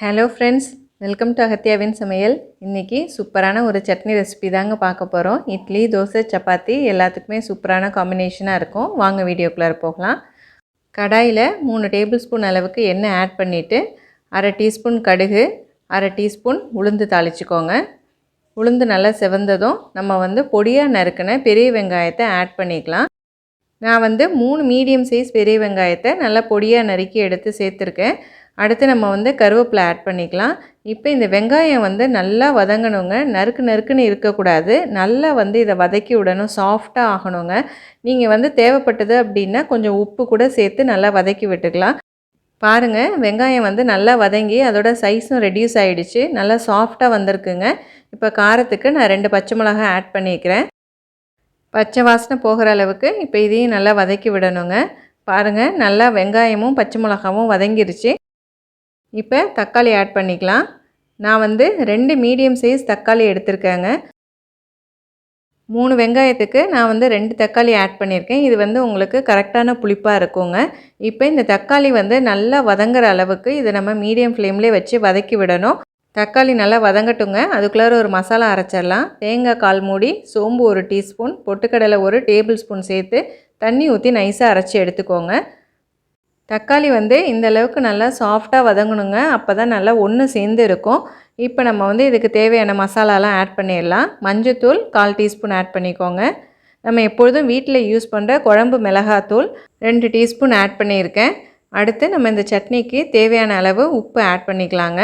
Hello friends, welcome to அகத்தியாவின் சமையல். இன்றைக்கி சூப்பரான ஒரு சட்னி ரெசிபி தாங்க பார்க்க போகிறோம். இட்லி, தோசை, சப்பாத்தி எல்லாத்துக்குமே சூப்பரான காம்பினேஷனாக இருக்கும். வாங்க வீடியோக்குள்ளே போகலாம். கடாயில் 3 டேபிள் ஸ்பூன் அளவுக்கு எண்ணெய் ஆட் பண்ணிவிட்டு 1/2 டீஸ்பூன் கடுகு, 1/2 டீஸ்பூன் உளுந்து தாளிச்சிக்கோங்க. உளுந்து நல்லா செவந்ததும் நம்ம பொடியாக நறுக்கின பெரிய வெங்காயத்தை ஆட் பண்ணிக்கலாம். நான் 3 மீடியம் சைஸ் பெரிய வெங்காயத்தை நல்லா பொடியாக நறுக்கி எடுத்து சேர்த்துருக்கேன். அடுத்து நம்ம கருவேப்பிலை ஆட் பண்ணிக்கலாம். இப்போ இந்த வெங்காயம் நல்லா வதங்கணுங்க. நறுக்குன்னு இருக்கக்கூடாது. நல்லா இதை வதக்கி விடணும். சாஃப்டாக ஆகணுங்க. நீங்கள் தேவைப்பட்டது அப்படின்னா கொஞ்சம் உப்பு கூட சேர்த்து நல்லா வதக்கி விட்டுக்கலாம். பாருங்கள், வெங்காயம் நல்லா வதங்கி அதோட சைஸும் ரெடியூஸ் ஆகிடுச்சு. நல்லா சாஃப்டாக வந்திருக்குங்க. இப்போ காரத்துக்கு நான் 2 பச்சை மிளகாய் ஆட் பண்ணிக்கிறேன். பச்சை வாசனை போகிற அளவுக்கு இப்போ இதையும் நல்லா வதக்கி விடணுங்க. பாருங்கள், நல்லா வெங்காயமும் பச்சை மிளகாவும் வதங்கிருச்சு. இப்போ தக்காளி ஆட் பண்ணிக்கலாம். நான் 2 மீடியம் சைஸ் தக்காளி எடுத்திருக்கேங்க. 3 வெங்காயத்துக்கு நான் 2 தக்காளி ஆட் பண்ணியிருக்கேன். இது உங்களுக்கு கரெக்டான புளிப்பாக இருக்குங்க. இப்போ இந்த தக்காளி நல்லா வதங்குற அளவுக்கு இதை நம்ம மீடியம் ஃப்ளேம்லேயே வச்சு வதக்கி விடணும். தக்காளி நல்லா வதங்கட்டுங்க. அதுக்குள்ளார ஒரு மசாலா அரைச்சிடலாம். தேங்காய் 1/4 மூடி, சோம்பு 1 டீஸ்பூன், பொட்டுக்கடலை 1 டேபிள் ஸ்பூன் சேர்த்து தண்ணி ஊற்றி நைஸாக அரைச்சி எடுத்துக்கோங்க. தக்காளி இந்த அளவுக்கு நல்லா சாஃப்டாக வதங்கணுங்க. அப்போ தான் நல்லா ஒன்று சேர்ந்து இருக்கும். இப்போ நம்ம இதுக்கு தேவையான மசாலாலாம் ஆட் பண்ணிடலாம். மஞ்சத்தூள் 1/4 டீஸ்பூன் ஆட் பண்ணிக்கோங்க. நம்ம எப்பொழுதும் வீட்டில் யூஸ் பண்ணுற குழம்பு மிளகாத்தூள் 2 டீஸ்பூன் ஆட் பண்ணியிருக்கேன். அடுத்து நம்ம இந்த சட்னிக்கு தேவையான அளவு உப்பு ஆட் பண்ணிக்கலாங்க.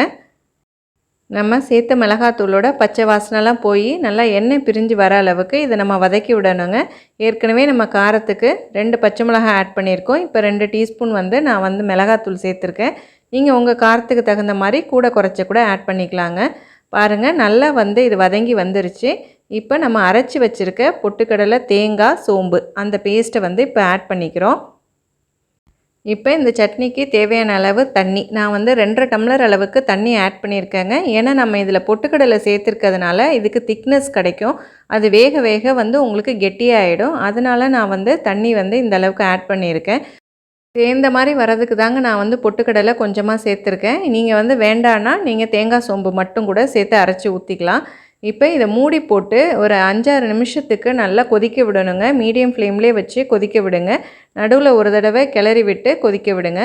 நம்ம சேர்த்த மிளகாத்தூளோட பச்சை வாசனைலாம் போய் நல்லா எண்ணெய் பிரிஞ்சு வர அளவுக்கு இதை நம்ம வதக்கி விடணுங்க. ஏற்கனவே நம்ம காரத்துக்கு 2 பச்சை மிளகாய் ஆட் பண்ணியிருக்கோம். இப்போ 2 டீஸ்பூன் நான் மிளகாத்தூள் சேர்த்துருக்கேன். நீங்கள் உங்கள் காரத்துக்கு தகுந்த மாதிரி கூட குறைச்ச கூட ஆட் பண்ணிக்கலாங்க. பாருங்கள், நல்லா இது வதங்கி வந்துருச்சு. இப்போ நம்ம அரைச்சி வச்சுருக்க பொட்டுக்கடலை, தேங்காய், சோம்பு அந்த பேஸ்ட்டை இப்போ ஆட் பண்ணிக்கிறோம். இப்போ இந்த சட்னிக்கு தேவையான அளவு தண்ணி நான் 2.5 டம்ளர் அளவுக்கு தண்ணி ஆட் பண்ணியிருக்கேங்க. ஏன்னா நம்ம இதில் பொட்டுக்கடலை சேர்த்துருக்கிறதுனால இதுக்கு திக்னஸ் கிடைக்கும். அது வேக வேக உங்களுக்கு கெட்டியாகிடும். அதனால நான் தண்ணி இந்த அளவுக்கு ஆட் பண்ணியிருக்கேன். சேர்ந்த மாதிரி வரதுக்கு தாங்க நான் பொட்டுக்கடலை கொஞ்சமாக சேர்த்துருக்கேன். நீங்கள் வேண்டான்னா நீங்கள் தேங்காய் சோம்பு மட்டும் கூட சேர்த்து அரைச்சி ஊற்றிக்கலாம். இப்போ இதை மூடி போட்டு ஒரு 5-6 நிமிஷத்துக்கு நல்லா கொதிக்க விடணுங்க. மீடியம் ஃப்ளேம்லேயே வச்சு கொதிக்க விடுங்க. நடுவில் ஒரு தடவை கிளறி விட்டு கொதிக்க விடுங்க.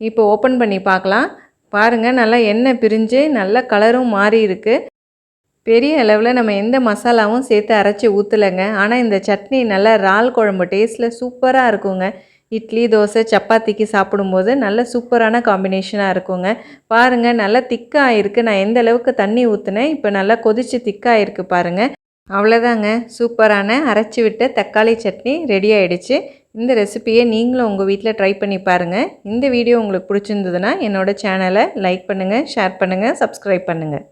இப்போ ஓப்பன் பண்ணி பார்க்கலாம். பாருங்கள், நல்லா எண்ணெய் பிரிஞ்சு நல்லா கலரும் மாறி இருக்குது. பெரிய அளவில் நம்ம எந்த மசாலாவும் சேர்த்து அரைச்சி ஊற்றலைங்க. ஆனால் இந்த சட்னி நல்லா இறால் குழம்பு டேஸ்ட்டில் சூப்பராக இருக்குங்க. இட்லி, தோசை, சப்பாத்திக்கு சாப்பிடும்போது நல்ல சூப்பரான காம்பினேஷனாக இருக்குங்க. பாருங்கள், நல்லா திக்காக இருக்குது. நான் எந்த அளவுக்கு தண்ணி ஊற்றினேன், இப்போ நல்லா கொதித்து திக்காக இருக்குது பாருங்கள். அவ்வளோதாங்க, சூப்பரான அரைச்சி விட்ட தக்காளி சட்னி ரெடி ஆகிடுச்சு. இந்த ரெசிப்பியை நீங்களும் உங்கள் வீட்டில் ட்ரை பண்ணி பாருங்கள். இந்த வீடியோ உங்களுக்கு பிடிச்சிருந்ததுன்னா என்னோடய சேனலை லைக் பண்ணுங்கள், ஷேர் பண்ணுங்கள், சப்ஸ்கிரைப் பண்ணுங்கள்.